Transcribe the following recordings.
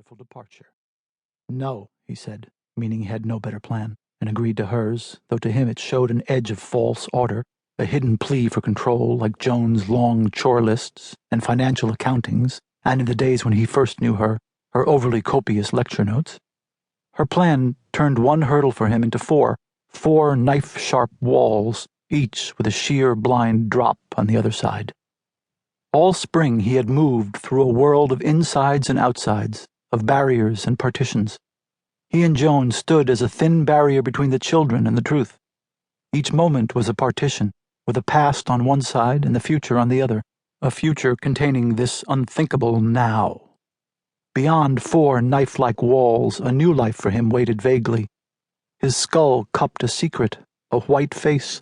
wonderful departure. No, he said, meaning he had no better plan, and agreed to hers, though to him it showed an edge of false order, a hidden plea for control like Joan's long chore lists and financial accountings, and in the days when he first knew her, her overly copious lecture notes. Her plan turned one hurdle for him into four knife-sharp walls, each with a sheer blind drop on the other side. All spring he had moved through a world of insides and outsides, of barriers and partitions. He and Joan stood as a thin barrier between the children and the truth. Each moment was a partition, with a past on one side and the future on the other, a future containing this unthinkable now. Beyond four knife-like walls, a new life for him waited vaguely. His skull cupped a secret, a white face,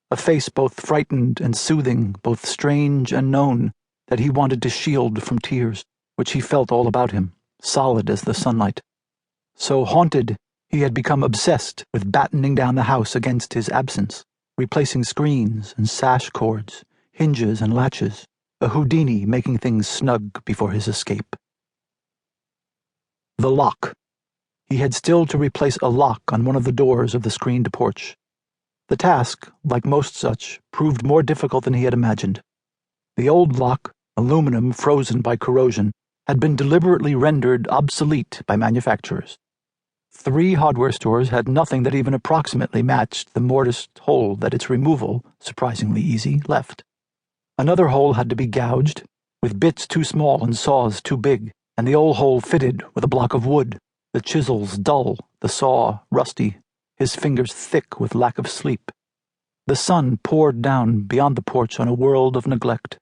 a face both frightened and soothing, both strange and known, that he wanted to shield from tears, which he felt all about him, solid as the sunlight. So haunted, he had become obsessed with battening down the house against his absence, replacing screens and sash cords, hinges and latches, a Houdini making things snug before his escape. The lock. He had still to replace a lock on one of the doors of the screened porch. The task, like most such, proved more difficult than he had imagined. The old lock, aluminum frozen by corrosion, had been deliberately rendered obsolete by manufacturers. 3 hardware stores had nothing that even approximately matched the mortised hole that its removal, surprisingly easy, left. Another hole had to be gouged, with bits too small and saws too big, and the old hole fitted with a block of wood, the chisels dull, the saw rusty, his fingers thick with lack of sleep. The sun poured down beyond the porch on a world of neglect.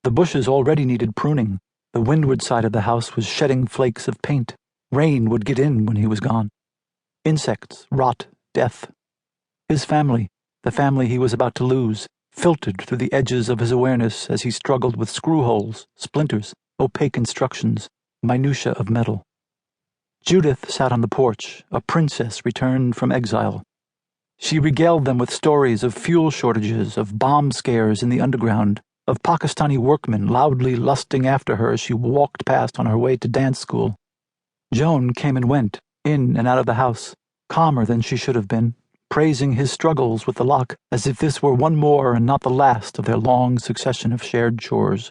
The bushes already needed pruning. The windward side of the house was shedding flakes of paint. Rain would get in when he was gone. Insects, rot, death. His family, the family he was about to lose, filtered through the edges of his awareness as he struggled with screw holes, splinters, opaque instructions, minutiae of metal. Judith sat on the porch, a princess returned from exile. She regaled them with stories of fuel shortages, of bomb scares in the underground, of Pakistani workmen loudly lusting after her as she walked past on her way to dance school. Joan came and went, in and out of the house, calmer than she should have been, praising his struggles with the lock as if this were one more and not the last of their long succession of shared chores.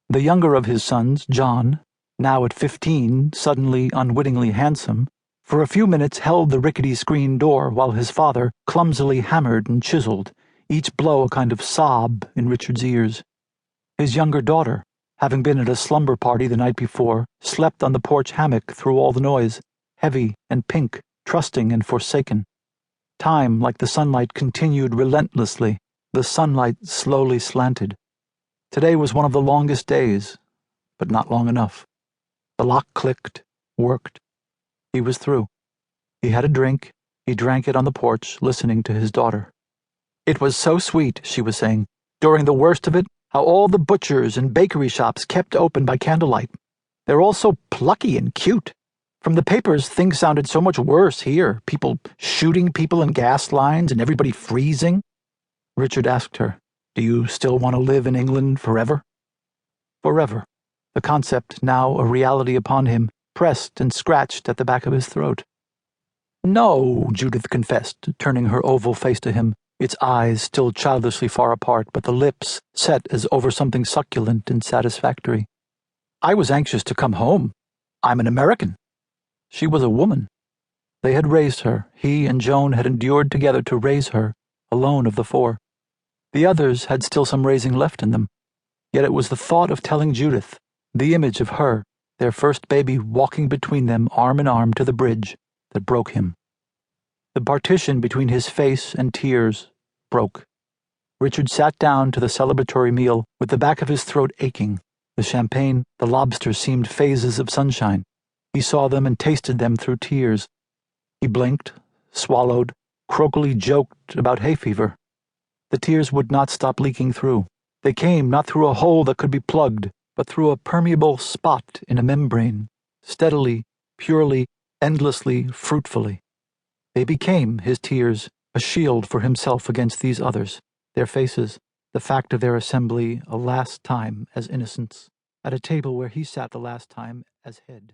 The younger of his sons, John, now at 15, suddenly unwittingly handsome, for a few minutes held the rickety screen door while his father clumsily hammered and chiseled, each blow a kind of sob in Richard's ears. His younger daughter, having been at a slumber party the night before, slept on the porch hammock through all the noise, heavy and pink, trusting and forsaken. Time, like the sunlight, continued relentlessly. The sunlight slowly slanted. Today was one of the longest days, but not long enough. The lock clicked, worked. He was through. He had a drink. He drank it on the porch, listening to his daughter. It was so sweet, she was saying, during the worst of it, how all the butchers and bakery shops kept open by candlelight. They're all so plucky and cute. From the papers, things sounded so much worse here, people shooting people in gas lines and everybody freezing. Richard asked her, "Do you still want to live in England forever?" Forever. The concept, now a reality upon him, pressed and scratched at the back of his throat. "No," Judith confessed, turning her oval face to him, its eyes still childishly far apart, but the lips set as over something succulent and satisfactory. "I was anxious to come home. I'm an American." She was a woman. They had raised her. He and Joan had endured together to raise her, alone of the 4. The others had still some raising left in them. Yet it was the thought of telling Judith, the image of her, their first baby walking between them arm in arm to the bridge, that broke him. The partition between his face and tears broke. Richard sat down to the celebratory meal with the back of his throat aching. The champagne, the lobster seemed phases of sunshine. He saw them and tasted them through tears. He blinked, swallowed, croakily joked about hay fever. The tears would not stop leaking through. They came not through a hole that could be plugged, but through a permeable spot in a membrane, steadily, purely, endlessly, fruitfully. They became, his tears, a shield for himself against these others, their faces, the fact of their assembly a last time as innocents, at a table where he sat the last time as head.